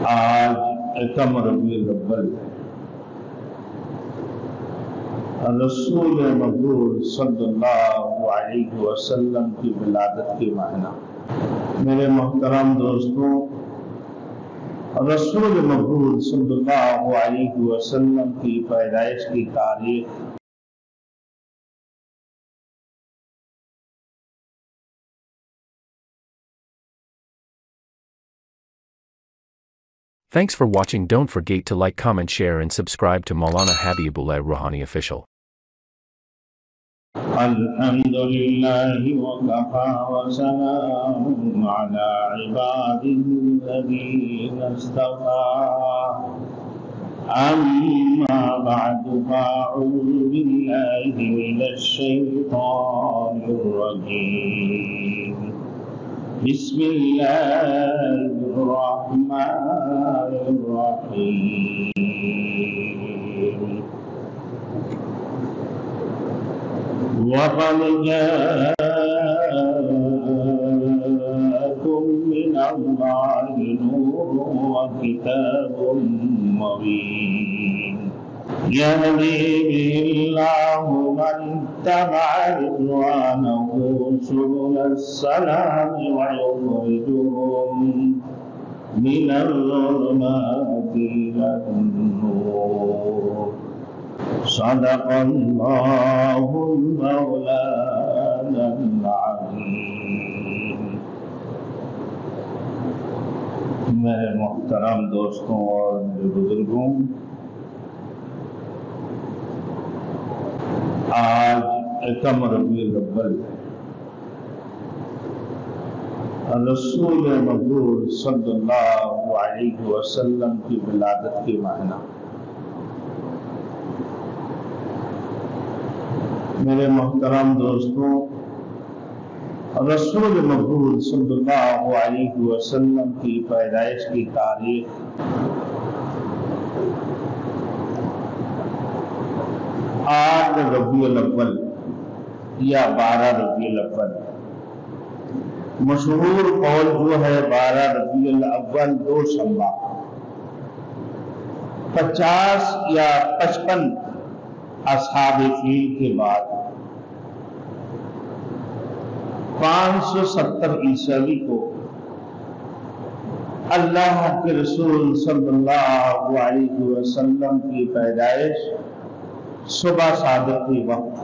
آج یکم ربیع الاول رسول مقبول صلی اللہ علیہ وسلم کی ولادت کے معنی۔ میرے محترم دوستوں، رسول مقبول صلی اللہ علیہ وسلم کی پیدائش کی تاریخ Thanks for watching. Don't forget to like, comment, share and subscribe to Maulana Habibullah Rouhani Official. الحمد لله وكفى وسلام على عباده الذين اصطفى أما بعد فأعوذ بالله من الشيطان الرجيم بسم الله الرحمن الرحيم وقد جاءكم من الله نور وكتاب مبين يهدي به الله من اتبع رضوانه سبل السلام ويخرجهم من الظلمات إلى النور صدق اللہ مولانا العظیم۔ میرے محترم دوستوں اور میرے بزرگوں، آج یکم ربیع الاول رسول مقبول صلی اللہ علیہ وسلم کی ولادت کے معنی۔ میرے محترم دوستوں، رسول مقبول صلی اللہ علیہ وسلم کی پیدائش کی تاریخ 8 ربیع الاول یا 12 ربیع الاول، مشہور قول جو ہے 12 ربیع الاول 2 شنبہ، 50 یا 55 اصحاب فیل کے بعد 570 عیسوی کو اللہ کے رسول صلی اللہ علیہ وسلم کی پیدائش صبح صادق کے وقت۔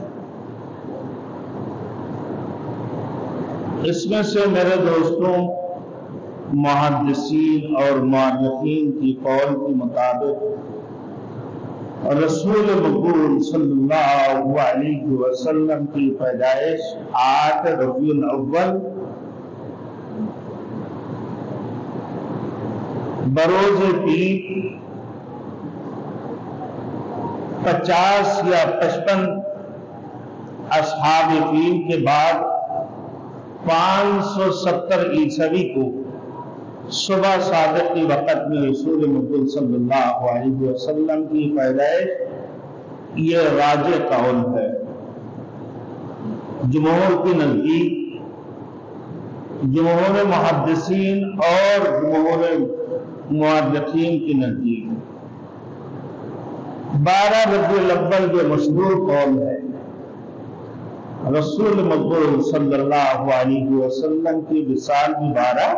اس میں سے میرے دوستوں محدثین اور مؤرخین کی قول کے مطابق رسول مقبول صلی اللہ علیہ وسلم کی پیدائش 8 ربیع الاول بروز پیر 50 یا 55 اصحاب فیل کے بعد 570 عیسوی کو صبح صادق کے وقت میں رسول مقبول صلی اللہ علیہ وسلم کی پیدائش، یہ راجح قول ہے۔ جمہور کے نزدیک، جمہور محدثین اور جمہور مؤرخین کے نزدیک 12 ربیع الاول جو مشہور قول ہے، رسول مقبول صلی اللہ علیہ وسلم کی وصال بھی 12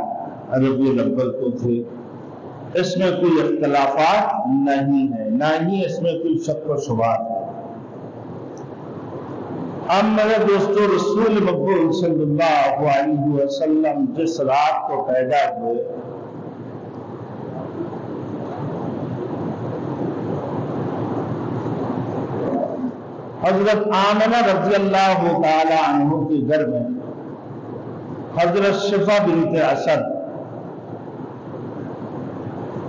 ربیع الاول کو تھے۔ اس میں کوئی اختلافات نہیں ہے، نہ ہی اس میں کوئی شک و شبہات ہے۔ اب میرے دوستو، رسول مقبول صلی اللہ علیہ وسلم جس رات کو پیدا ہوئے، حضرت آمنہ رضی اللہ تعالی عنہ کے گھر میں حضرت شفا بنت اسد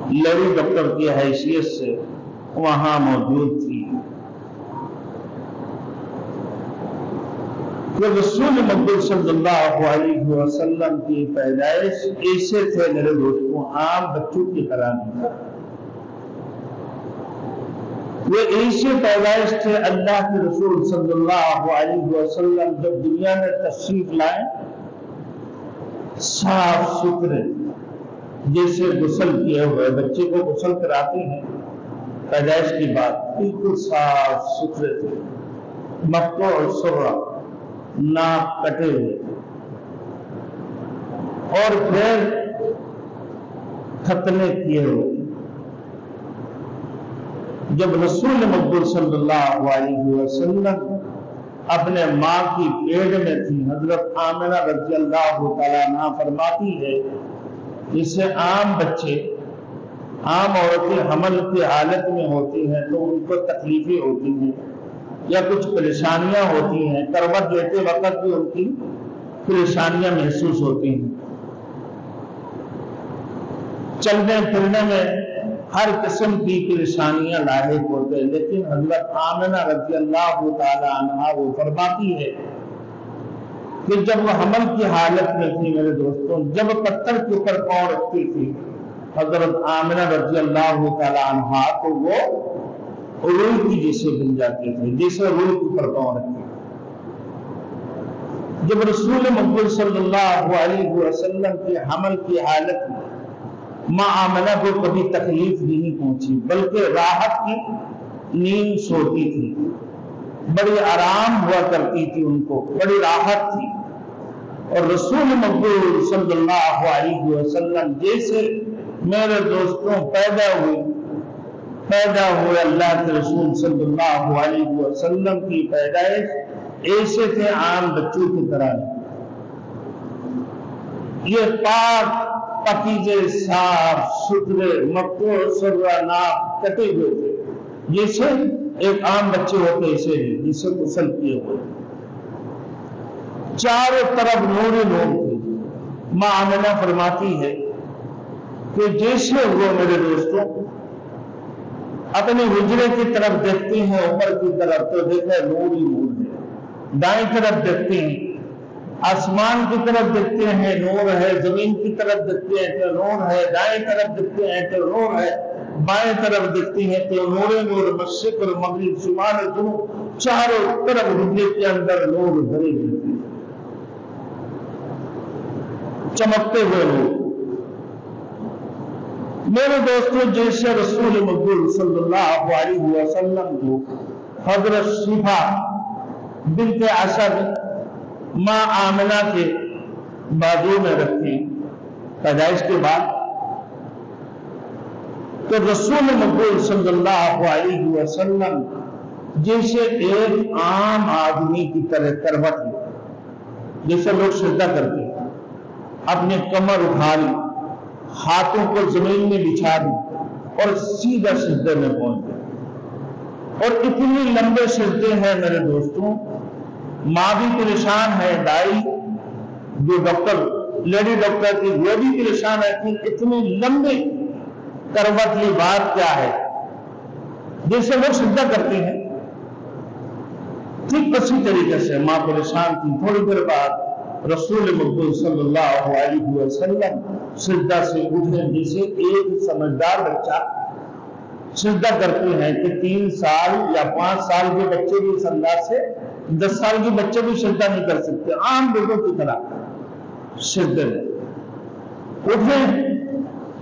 لیڈی ڈاکٹر کی حیثیت سے وہاں موجود تھی۔ کہ رسول مقبول صلی اللہ علیہ وسلم کی پیدائش ایسے تھے میرے دوستوں، عام بچوں کی طرح نہیں، وہ ایسے پیدائش تھے۔ اللہ کے رسول صلی اللہ علیہ وسلم جب دنیا میں تشریف لائے، صاف ستھرے، جیسے غسل کیے ہوئے بچے کو غسل کراتے ہیں پیدائش کی بات بالکل صاف ستھرے تھے، مقطوع السرہ، ناک کٹے ہوئے، اور پھر ختنے کیے ہوئے۔ جب رسول مقبول صلی اللہ علیہ وسلم اپنے ماں کی پیٹ میں تھی، حضرت آمنہ رضی اللہ تعالیٰ عنہ فرماتی ہے جسے عام بچے، عام عورتیں حمل کی حالت میں ہوتی ہیں تو ان کو تکلیفیں ہوتی ہیں یا کچھ پریشانیاں ہوتی ہیں، کروٹ لیتے وقت بھی ان کی پریشانیاں محسوس ہوتی ہیں، چلنے پھرنے میں ہر قسم کی پریشانیاں لاحق ہوتے ہیں، لیکن حضرت آمنہ رضی اللہ تعالی عنہا وہ فرماتی ہے کہ جب وہ حمل کی حالت میں تھی میرے دوستوں، جب پتھر کے اوپر پاؤں رکھتی تھی حضرت آمنہ رضی اللہ تعالی عنہا تو وہ روئی کی جیسے بن جاتی تھی، جیسے روئی کے اوپر پاؤں رکھتی۔ جب رسول مقبول صلی اللہ علیہ وسلم کے حمل کی حالت میں ماں آمنہ کو کبھی تکلیف نہیں پہنچی بلکہ راحت کی نیند سوتی تھی، بڑی آرام ہوا کرتی تھی، ان کو بڑی راحت تھی۔ اور رسول مقبول صلی اللہ علیہ وسلم جیسے میرے دوستوں پیدا ہوئے اللہ کے رسول صلی اللہ علیہ وسلم کی پیدائش ایسے تھے عام بچوں کی طرح، یہ پاک پکیزے صاف ستھرے مقطوع سرہ ناک کٹے ہوئے تھے، جیسے ایک عام بچے ہوتے ایسے ہی جسے غسل کیے ہوئے، چاروں طرف نور نور تھے۔ ماں آمنہ فرماتی ہے کہ جیسے وہ میرے دوستوں اپنے حجرے کی طرف دیکھتے ہیں اوپر کی طرف تو دیکھے نور ہی نور ہے، دائیں طرف دیکھتے ہیں آسمان کی طرف دیکھتے ہیں نور ہے، زمین کی طرف دیکھتے ہیں تو نور ہے، دائیں طرف دیکھتے ہیں تو نور ہے، بائیں طرف دیکھتے ہیں تو نور نور، مشرق اور مغرب شمال اور جنوب چاروں طرف حجرے کے اندر نور بھرے ہوئے، چمکتے ہوئے نور۔ میرے دوستوں جیسے رسول مقبول صلی اللہ علیہ وسلم کو حضرت شفا بنت اسد ماں آمنہ کے بازو میں رکھی پیدائش کے بعد، تو رسول مقبول صلی اللہ علیہ وسلم جیسے ایک عام آدمی کی طرح کروٹ لی، جیسے لوگ سجدہ کرتے ہیں، اپنے کمر اٹھا لی، ہاتھوں کو زمین میں بچھا دی اور سیدھا سجدے میں پہنچ گئے۔ اور اتنی لمبے سجدے ہیں میرے دوستوں، ماں بھی پریشان ہے، دائی جو ڈاکٹر لیڈی ڈاکٹر تھی وہ بھی پریشان ہے کہ اتنے لمبے کروٹ لی بات کیا ہے، جیسے لوگ سجدہ کرتے ہیں ٹھیک اسی طریقے سے ماں پریشان تھی۔ تھوڑی دیر بعد رسول مقبول صلی اللہ علیہ وسلم سجدہ سے اٹھے، جسے ایک سمجھدار بچہ سجدہ کرتے ہیں کہ 3 سال یا 5 سال کے بچے بھی اس انداز سے 10 سال کے بچے بھی سجدہ نہیں کر سکتے، عام لوگوں کی طرح سجدے میں اٹھے،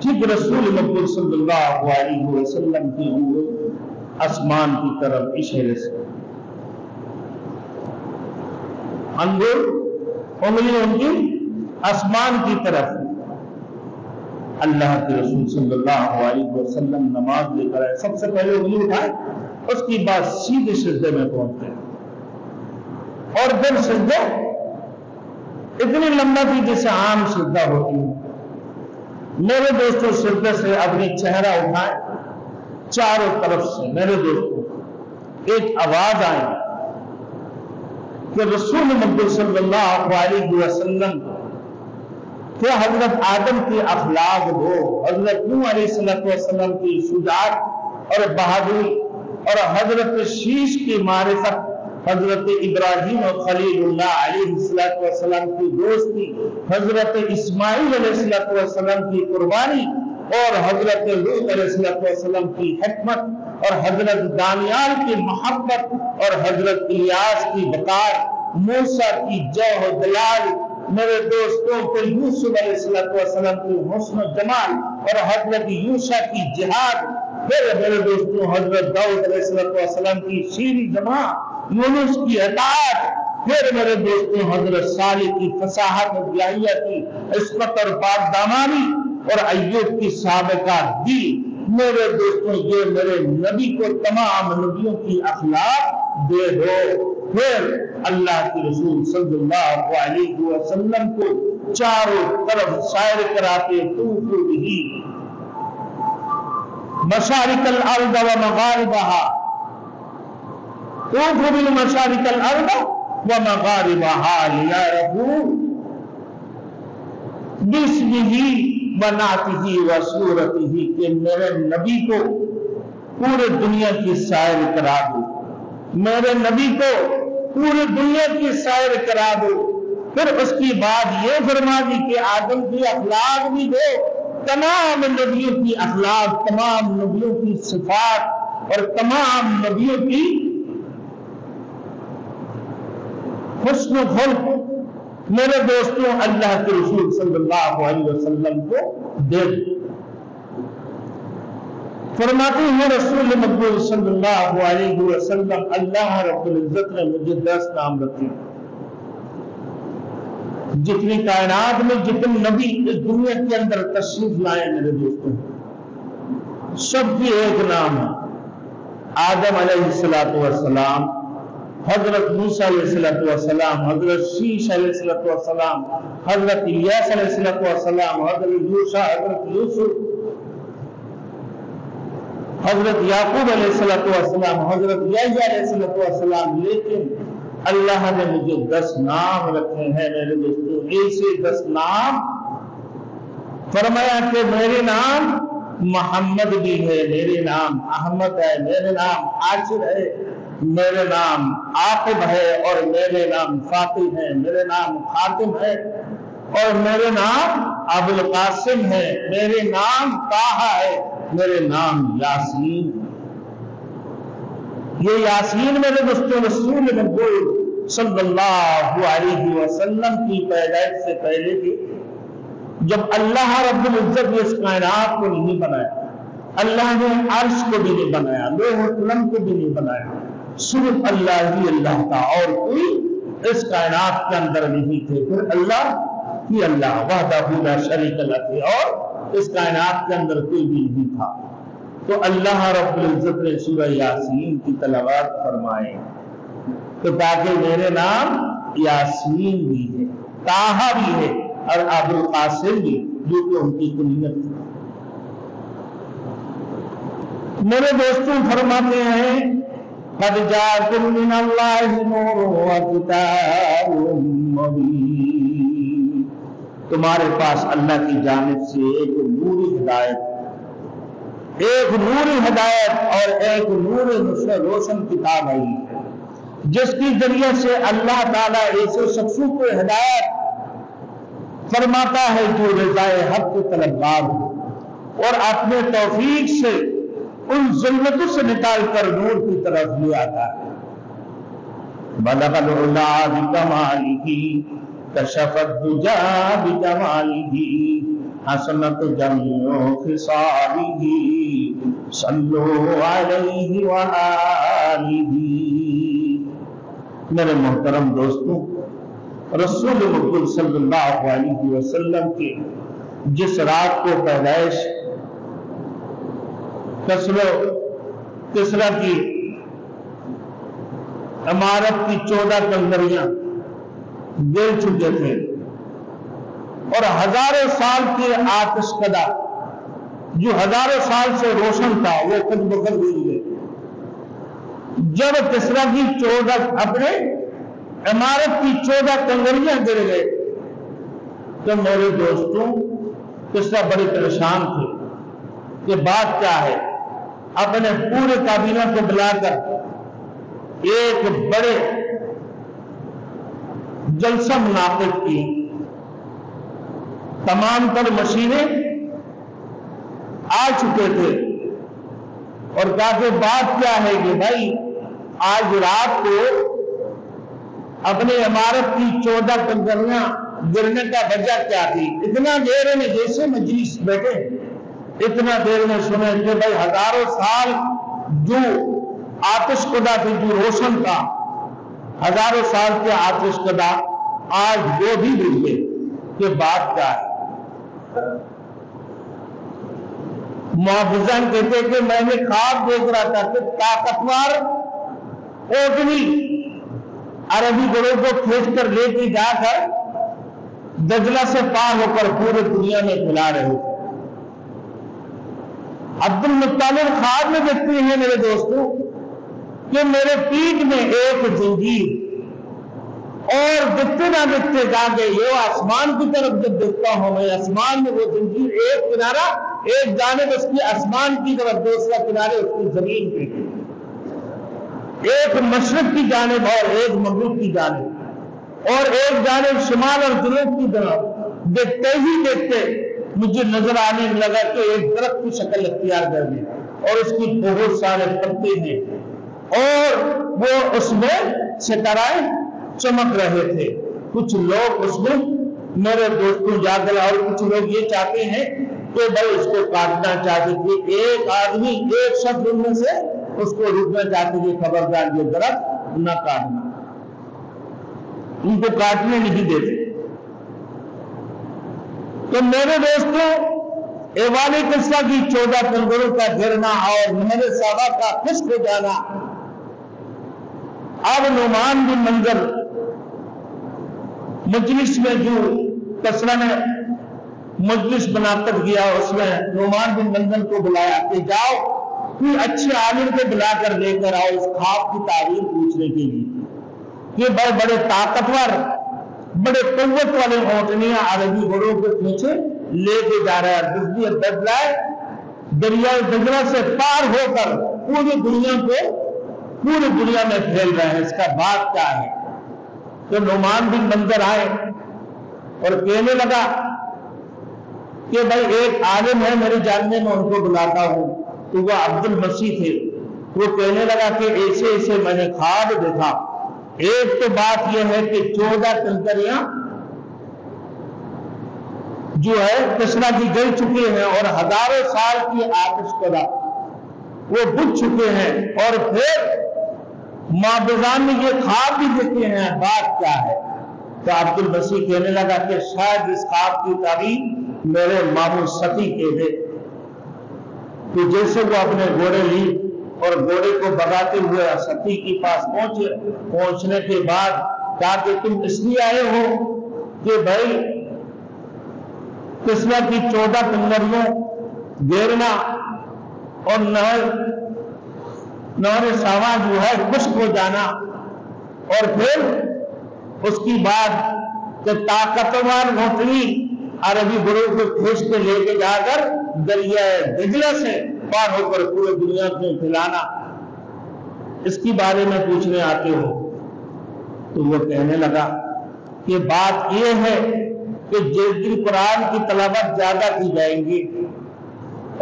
ٹھیک رسول مقبول صلی اللہ علیہ وسلم کی انگلی آسمان کی طرف اشارے سے، انگلی ان کی آسمان کی طرف۔ اللہ کے رسول صلی اللہ علیہ وسلم نماز لے کر آئے، سب سے پہلے انگلی اٹھائے، اس کی بعد سیدھے سجدے میں پہنچتے ہیں، اور پھر سجدہ اتنی لمبا تھی جیسے عام سجدہ ہوتی ہے۔ میرے دوستوں سجدے سے اپنی چہرہ اٹھائے، چاروں طرف سے میرے دوستوں ایک آواز آئی کہ رسول مقبول صلی اللہ علیہ وسلم کہ حضرت آدم کی اخلاق دو، حضرت نوح علیہ السلام کی شجاعت اور بہادری، اور حضرت شیش کی معرفت، حضرت ابراہیم اور خلیل اللہ علیہ السلام کی دوستی، حضرت اسماعیل علیہ السلام کی قربانی، اور حضرت لوط علیہ السلام کی حکمت، اور حضرت دانیال کی محبت، اور حضرت الیاس کی وقار، موسیٰ کی جوہ و دلال، میرے دوستوں کو یوسف علیہ السلام کی حسن و جمال اور حضرت یوشع کی جہاد، پھر میرے دوستوں حضرت داؤد علیہ السلام کی شیریں جماع، یونس کی اطاعت، پھر میرے دوستوں حضرت صالح کی فصاحت و بیاہیہ کی عصمت اور پاک دامانی، اور ایوب کی سابقہ دی۔ میرے دوستوں یہ میرے نبی کو تمام نبیوں کی اخلاق دے دو۔ پھر اللہ کے رسول صلی اللہ علیہ وسلم کو چاروں طرف سیر کراتے، طوفوا بہ مشارق الارض و مغاربہا، طوفوا بالمشارق الارض و مغاربہا لیعرفوا باسمہ ونعتہ و صورتہ، کہ میرے نبی کو پورے دنیا کی سیر کرا دو، میرے نبی کو پورے دنیا کی سیر کرا دو۔ پھر اس کی بات یہ فرما دی کہ آدم کی اخلاق بھی دو، تمام نبیوں کی اخلاق، تمام نبیوں کی صفات اور تمام نبیوں کی حسن و خلق میرے دوستوں اللہ کے رسول صلی اللہ علیہ وسلم کو دے دو۔ فرماتے ہیں رسول مقبول صلی اللہ علیہ وسلم، اللہ رب العزت نے مجھے 10 نام رکھے، جتنی کائنات میں جتنے نبی اس دنیا کے اندر تشریف لائے میرے دوستوں، سب کی ایک نام ہے۔ آدم علیہ السلام، حضرت موسیٰ علیہ السلام، حضرت شیش علیہ السلام، حضرت الیاس علیہ السلام، حضرت یوشع، حضرت یوسف، حضرت یعقوب علیہ السلام، حضرت یحییٰ علیہ السلام۔ لیکن اللہ نے مجھے 10 نام رکھے ہیں میرے دوستوں، ایسے 10 نام فرمایا کہ میرے نام محمد بھی ہے، میرے نام احمد ہے، میرے نام عاشر ہے، میرے نام عاقب ہے، اور میرے نام فاتح ہے، میرے نام خاتم ہے، اور میرے نام ابوالقاسم ہے، میرے نام طٰہٰ ہے، میرے نام یاسین۔ یہ یاسین میرے دوستوں رسول مقبول صلی اللہ علیہ وسلم کی پیدائش سے پہلے کی، جب اللہ رب العزت نے اس کائنات کو نہیں بنایا، اللہ نے عرش کو بھی نہیں بنایا، لوح القلم کو بھی نہیں بنایا، صرف اللہ ہی اللہ تھا، اور کوئی اس کائنات کے اندر نہیں تھے۔ پھر اللہ ہی اللہ وحدہ لا شریک لہ تھے، اور اس کائنات کے اندر کوئی بھی نہیں تھا۔ تو اللہ رب العزت نے سورہ یاسین کی تلاوت فرمائے تو تاکہ میرے نام یاسین بھی ہے، طٰہٰ بھی ہے، اور ابوالقاسم بھی، جو کہ ان کی کنیت تھی۔ میرے دوستوں فرماتے ہیں قد جاءکم من اللہ نور وکتاب مبین، تمہارے پاس اللہ کی جانب سے ایک نوری ہدایت، ایک نوری ہدایت اور ایک نوری روشن کتاب آئی ہے، جس کی ذریعے سے اللہ تعالیٰ ایسے شخصوں کو ہدایت فرماتا ہے جو رضائے حق کے طلبگار ہو، اور اپنے توفیق سے ان ظلمتوں سے نکال کر نور کی طرف لے آتا ہے۔ بلغ العلا بکمالہ کشف الدجا بجمالہ حسنت جمیع خصالہ صلوا علیہ وآلہ۔ میرے محترم دوستوں، رسول مقبول صلی اللہ علیہ وسلم کی جس رات کو پیدائش کسریٰ کی عمارت کی 14 کنگریاں گر چکے تھے، اور ہزاروں سال کے آتش کدہ جو ہزاروں سال سے روشن تھا وہ خود بخود ہوئی گئے۔ جب کسریٰ کی 14 اپنے عمارت کی 14 کنگریاں گر گئے تو میرے دوستوں کسریٰ بڑے پریشان تھے کہ بات کیا ہے۔ اپنے پورے کابینہ کو بلا کر ایک بڑے جلسہ منعقد کی، تمام تر مشیریں آ چکے تھے، اور کہا کہ بات کیا ہے کہ بھائی آج رات کو اپنے عمارت کی 14 کنگریاں گرنے کا وجہ کیا تھی؟ اتنا دیر میں جیسے مجلس بیٹھے اتنا دیر میں سنے کہ بھائی ہزاروں سال جو آتش کدا تھی، جو روشن تھا، ہزاروں سال کے آتش کدا آج وہ بھی بجھ گئے۔ کہ بات کیا ہے؟ محافظان کہتے کہ میں نے خواب دیکھ رہا تھا کہ طاقتور اوٹنی عربی گھوڑوں کو کھینچ کر لے کے جا کر دجلہ سے پار ہو کر پورے دنیا میں کھلا رہے تھے۔ عبد المطلب خواب میں دیکھتے ہیں میرے دوستوں کہ میرے پیٹھ میں ایک زنجیر، اور دیکھتے نہ دیکھتے جا کے یہ آسمان کی طرف جب دیکھتا ہوں میں، آسمان میں وہ زنجیر ایک کنارہ، ایک جانب اس کی آسمان کی طرف، دوسرا کنارے اس کی زمین پہ، ایک مشرق کی جانب اور ایک مغرب کی جانب، اور ایک جانب شمال اور جنوب کی طرف۔ دیکھتے ہی دیکھتے مجھے نظر آنے لگا کہ ایک درخت کی شکل اختیار کر لی، اور اس کی بہت سارے پتے ہیں، اور وہ اس میں ستارے چمک رہے تھے۔ کچھ لوگ اس میں میرے دوستوں جاگل، اور کچھ لوگ یہ چاہتے ہیں کہ بھائی اس کو کاٹنا چاہتے تھے، ایک آدمی ایک شخص ان میں سے اس کو روکنا چاہتے تھے، خبردار یہ درخت نہ کاٹنا، ان کو کاٹنے نہیں دیتے۔ تو میرے دوستوں ایوانی قصہ کی 14 کنگروں کا گرنا اور نہر صحابہ کا خشک ہو جانا۔ اب نعمان بن منظر مجلس میں جو کسرا نے مجلس بنا کر گیا، اس میں نعمان بن منظر کو بلایا کہ جاؤ کوئی اچھے عالم کو بلا کر لے کر آؤ اس خواب کی تعبیر پوچھنے کے لیے۔ یہ بڑے طاقتور بڑے قوت والے اونٹنیاں عربی گھوڑوں کو پیچھے لے کے جا رہا ہے، دریائے دجلہ سے پار ہو کر پوری دنیا میں پھیل رہے ہیں۔ اس کا بات کیا ہے؟ تو نعمان بن منظر آئے اور کہنے لگا کہ بھائی ایک عالم ہے میرے جاننے میں، ان کو بلاتا ہوں۔ تو وہ عبد المسیح تھے۔ وہ کہنے لگا کہ ایسے ایسے میں نے خواب دیکھا، ایک تو بات یہ ہے کہ 14 کنکریاں جو ہے کسرا کی گل چکے ہیں، اور ہزاروں سال کی آتش کدا وہ بجھ چکے ہیں، اور پھر معبودان نے یہ خواب بھی دیکھے ہیں، بات کیا ہے؟ تو عبد المسیح کہنے لگا کہ شاید اس خواب کی تعبیر میرے ماموں ستی کے دے۔ تو جیسے وہ اپنے گھوڑے لی اور گھوڑے کو بگاتے ہوئے ستی کے پاس پہنچنے کے بعد کہا کہ تم اس لیے آئے ہو کہ بھائی کسرا کی 14 کنگریوں گھیرنا اور نہر صحابہ جو ہے خشک ہو جانا، اور پھر اس کی بعد کہ طاقتور اونٹنی عربی گھوڑوں کو کھینچ کے لے کے جا کر دریائے دجلہ سے پار ہو کر پورے دنیا میں پھیلانا، اس کی بارے میں پوچھنے آتے ہو؟ تو وہ کہنے لگا کہ بات یہ ہے کہ جس دن قرآن کی تلاوت زیادہ کی جائیں گی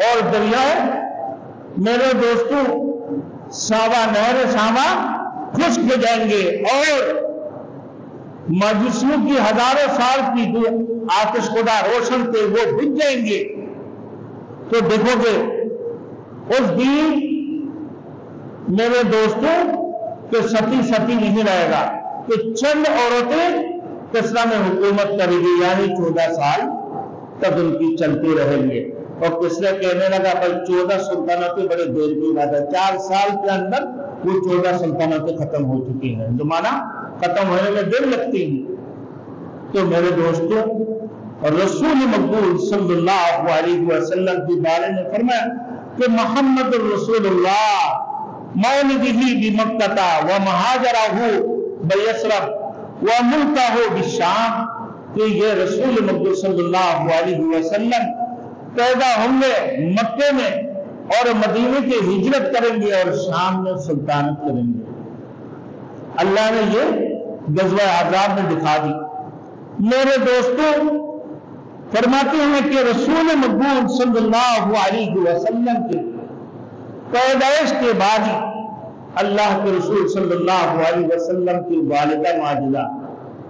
اور دریائے میرے دوستوں نہر صحابہ خشک ہو جائیں گے، اور مجوسیوں کی ہزاروں سال کی جو آتش کدا روشن تھے وہ بجھ جائیں گے، تو دیکھو گے اس دن میرے دوستوں کہ ستی نہیں رہے گا، کہ چند عورتیں کسرا میں حکومت کرے گی، یعنی 14 سال تک ان کی چلتی رہیں گے۔ اور کسرا کہنے لگا بھائی 14 سلطنتیں بڑے دیر کی بات ہے، 4 سال کے اندر وہ 14 سلطنتیں ختم ہو چکی ہیں، زمانہ ختم ہونے میں دیر لگتی ہیں۔ تو میرے دوستوں رسول مقبول صلی اللہ علیہ وسلم کے بارے میں فرمایا کہ محمد رسول اللہ مولدہ بمکہ ومہاجرہ بیثرب وملکہ بالشام، کہ یہ رسول مقبول صلی اللہ علیہ وسلم پیدا ہوں گے مکے میں اور مدینے کی ہجرت کریں گے اور شام میں سلطنت کریں گے۔ اللہ نے یہ غزوہ احزاب میں دکھا دی۔ میرے دوستوں فرماتے ہیں کہ رسول مقبول صلی اللہ علیہ وسلم کی پیدائش کے بعد اللہ کے رسول صلی اللہ علیہ وسلم کی والدہ معجزہ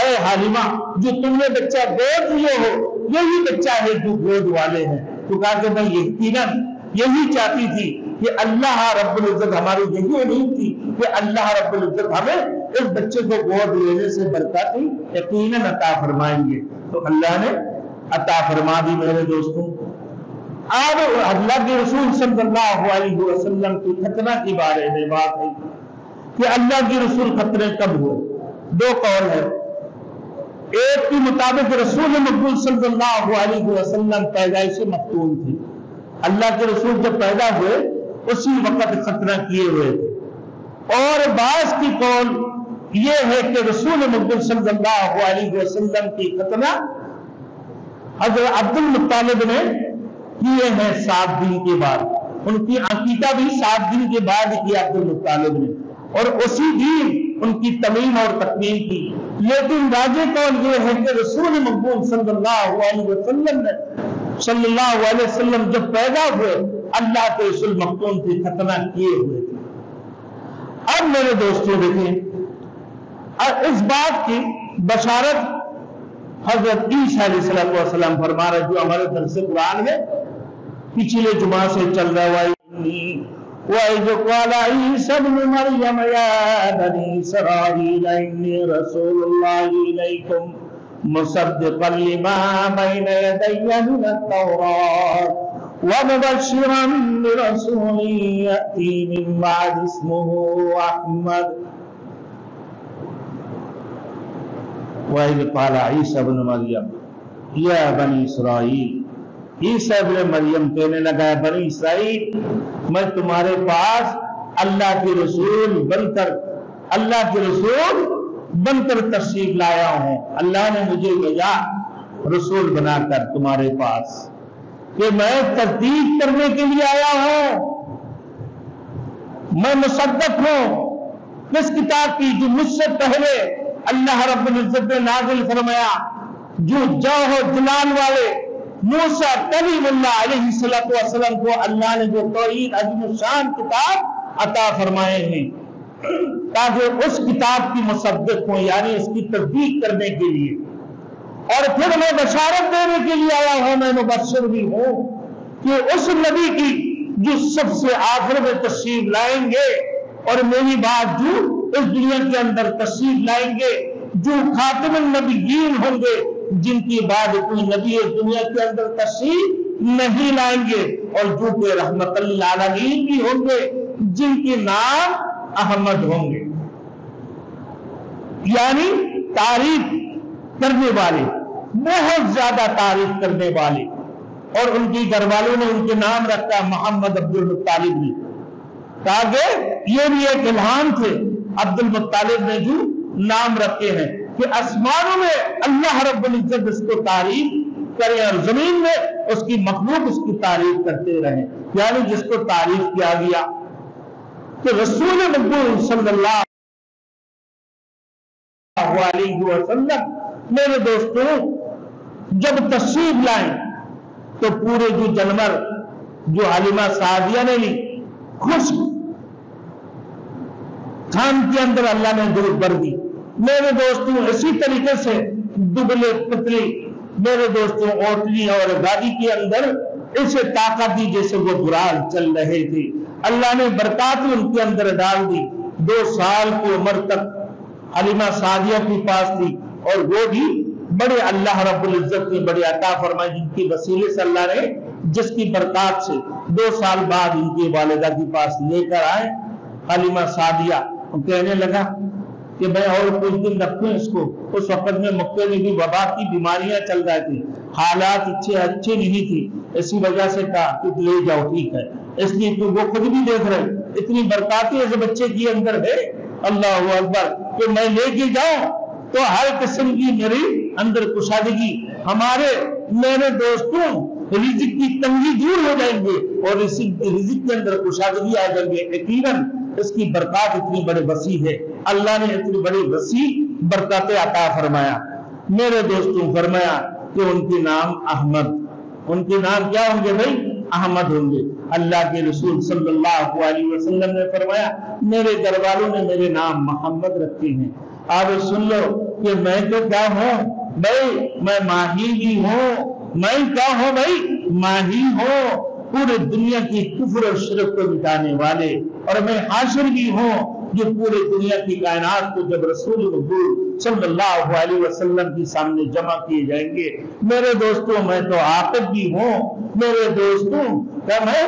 اے حلیمہ جو تم نے بچہ گود لیے ہو یہی بچہ ہے جو گود والے ہیں. تو کہا کہ میں یقیناً یہی چاہتی تھی کہ اللہ رب العزت ہماری یہی نہیں تھی کہ اللہ رب العزت ہمیں اس بچے کو گود لینے سے برکات یقیناً عطا فرمائیں گے. تو اللہ نے عطا فرما دی. میرے دوستوں اب اللہ کے رسول صلی اللہ علیہ وسلم کی ختنہ کے بارے میں بات ہے کہ اللہ کے رسول ختنے کب ہوئے. دو قول ہے. ایک کے مطابق رسول مقبول صلی اللہ علیہ وسلم پیدائش مختون تھی. اللہ کے رسول جب پیدا ہوئے اسی وقت ختنہ کیے ہوئے تھے. اور بعض کی قول یہ ہے کہ رسول مقبول صلی اللہ علیہ وسلم کی ختنہ حضرت عبد المطلب نے کیے ہیں 7 دن کے بعد. ان کی عقیقہ بھی 7 دن کے بعد کیا عبد المطلب نے اور اسی دن ان کی تمیم اور تکمیل کی. لیکن راجح قول یہ ہے کہ رسول مقبول صلی اللہ علیہ وسلم جب پیدا ہوئے اللہ کے رسول مختون تھے ختنہ کیے ہوئے تھے. اب میرے دوستوں دیکھیں اس بات کی بشارت حضرت عیسیٰ علیہ السلام فرما رہے جو ہمارے درس قرآن میں پچھلے جمعہ سے چل رہا ہے. وَإِذْ قَالَ عِيسَى ابْنُ مَرْيَمَ يَا بَنِي إِسْرَائِيلَ إِنِّي رَسُولُ اللَّهِ إِلَيْكُمْ مُصَدِّقًا لِمَا بَيْنَ يَدَيَّ مِنَ التَّوْرَاةِ وَمُبَشِّرًا بِرَسُولٍ يَأْتِي مِن بَعْدِي اسْمُهُ أَحْمَدُ. وَإِذْ قَالَ عِيسَى ابْنُ مَرْيَمَ يَا بَنِي إِسْرَائِيلَ عیسیٰ ابن مریم کہنے لگا ہے بنی اسرائیل میں تمہارے پاس اللہ کے رسول بن کر تشریف لایا ہوں. اللہ نے مجھے بھیجا رسول بنا کر تمہارے پاس کہ میں تصدیق کرنے کے لیے آیا ہوں. میں مصدق ہوں کس کتاب کی جو مجھ سے پہلے اللہ رب العزت نے نازل فرمایا جو جوہر جلال والے موسیٰ کلیم اللہ علیہ السلام کو اللہ نے جو توحید عظیم الشان کتاب عطا فرمائے ہیں تاکہ اس کتاب کی مصدق ہوں یعنی اس کی تصدیق کرنے کے لیے. اور پھر میں بشارت دینے کے لیے آیا ہوں میں مبشر بھی ہوں کہ اس نبی کی جو سب سے آخر میں تشریف لائیں گے اور میری بات جو اس دنیا کے اندر تشریف لائیں گے جو خاتم النبیین ہوں گے جن کی بعد کوئی نبی اس دنیا کے اندر تشریف نہیں لائیں گے اور جو کہ رحمت للعالمین بھی ہوں گے جن کے نام احمد ہوں گے. یعنی تعریف کرنے والے بہت زیادہ تعریف کرنے والے. اور ان کی گھر والوں نے ان کے نام رکھا محمد عبد المطلب نے تاکہ یہ بھی ایک الہام تھے عبد المطلب نے جو نام رکھے ہیں کہ آسمانوں میں اللہ رب العزت اس کو تعریف کرے اور زمین میں اس کی مخلوق اس کی تعریف کرتے رہیں. یعنی جس کو تعریف کیا گیا کہ رسول مقبول صلی اللہ علیہ وسلم میرے دوستوں جب تشریف لائیں تو پورے جو جانور جو حلیمہ سعدیہ نے لی خشک کھان کے اندر اللہ نے دودھ بھر دی. میرے دوستوں اسی طریقے سے دبلے پتلی میرے دوستوں اوٹلی اور گاڑی کے اندر اسے طاقت دی جیسے وہ برال چل رہے تھے. اللہ نے برکات ان کے اندر ڈال دی. 2 سال کی عمر تک حلیمہ سعدیہ کے پاس تھی اور وہ بھی بڑے اللہ رب العزت نے بڑے عطا فرمائے جن کی وسیلے سے اللہ نے جس کی برکات سے 2 سال بعد ان کی والدہ کے پاس لے کر آئے. حلیمہ سعدیہ کہنے لگا کہ میں اور کچھ دن رکھوں اس کو. اس وقت میں مکے میں بھی وبا کی بیماریاں چل رہی تھی حالات اچھے نہیں تھی اسی وجہ سے کہا کہ لے جاؤ ٹھیک ہے. اس لیے کہ وہ خود بھی دیکھ رہے اتنی برکاتیں اس بچے کے اندر ہے اللہ اکبر کہ میں لے کے جاؤں تو ہر قسم کی میری اندر کشادگی ہمارے میرے دوستوں رزق کی تنگی دور ہو جائیں گے اور رزق کے اندر کشادگی آ جائیں گے. یقیناً اس کی برکات اتنی بڑے وسیع ہے. اللہ نے اتنی بڑی وسیع برکات عطا فرمایا. میرے دوستوں فرمایا کہ ان کے نام احمد ان کے نام کیا ہوں گے بھائی احمد ہوں گے. اللہ کے رسول صلی اللہ علیہ وسلم نے فرمایا میرے گھر والوں نے میرے نام محمد رکھے ہیں آپ سن لو کہ میں تو کیا ہوں بھائی، میں ماہی بھی ہوں، میں کیا ہوں بھائی، ماہی ہوں پورے دنیا کی کفر اور شرک کو مٹانے والے، اور میں حاشر بھی ہوں جو پورے دنیا کی کائنات کو جب رسول مقبول صلی اللہ علیہ وسلم کے سامنے جمع کیے جائیں گے۔ میرے دوستوں میں تو عاقب بھی ہوں، میرے دوستوں کیا میں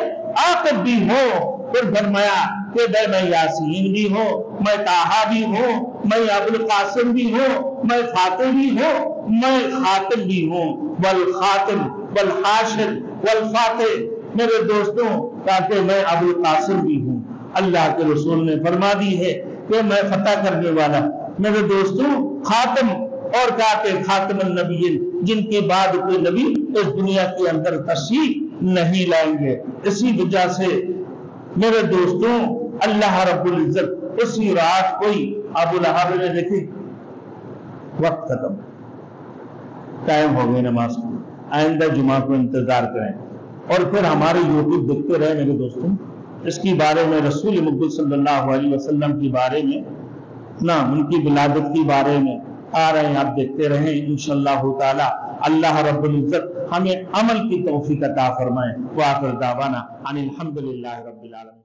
عاقب بھی ہوں۔ پھر فرمایا کہ میں یاسین بھی ہوں، میں طٰہٰ بھی ہوں، میں ابو القاسم بھی ہوں، میں فاتح بھی ہوں، میں خاتم بھی ہوں، والخاتم والحاشر والفاتح۔ میرے دوستوں کہتے میں ابو القاسم بھی ہوں، اللہ کے رسول نے فرما دی ہے کہ میں فتح کرنے والا۔ میرے دوستوں خاتم اور کہتے خاتم النبیین، جن کے بعد کوئی نبی اس دنیا کے اندر تشریف نہیں لائیں گے۔ اسی وجہ سے میرے دوستوں اللہ رب العزت اسی رات کوئی ابو لہب نے دیکھی وقت ختم، ٹائم ہو گئی نماز کو، آئندہ جمعہ کو انتظار کریں، اور پھر ہمارے یوٹیوب دیکھتے رہے میرے دوستوں۔ اس کی بارے میں رسول مقبول صلی اللہ علیہ وسلم کی بارے میں نہ ان کی ولادت کی بارے میں آ رہے ہیں، آپ دیکھتے رہیں انشاءاللہ تعالی۔ اللہ رب العزت ہمیں عمل کی توفیق عطا فرمائے۔ وآخر دعوانا ان الحمدللہ رب العالمین۔